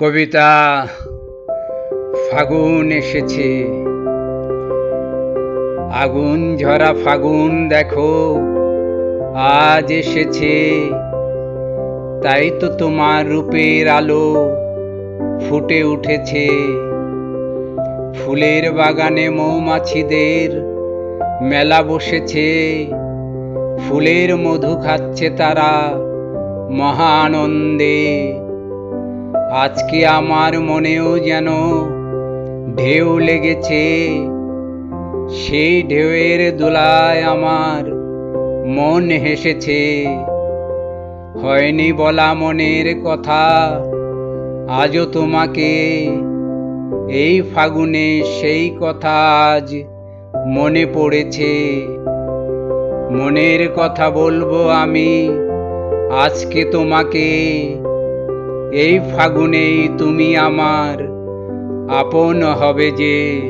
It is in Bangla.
কবিতা ফাগুন এসেছে, আগুন ঝরা ফাগুন দেখো আজ এসেছে। তাই তো তোমার রূপের আলো ফুটে উঠেছে। ফুলের বাগানে মৌমাছিদের মেলা বসেছে। ফুলের মধু খাচ্ছে তারা মহা আনন্দে। আজকে আমার মনেও যেন ঢেউ লেগেছে। সেই ঢেউয়ের দোলায় আমার মন হেসেছে। হয়নি বলা মনের কথা আজও তোমাকে। এই ফাগুনে সেই কথা আজ মনে পড়েছে। মনের কথা বলবো আমি আজকে তোমাকে। এই ফাগুনেই তুমি আমার আপন হবে যে।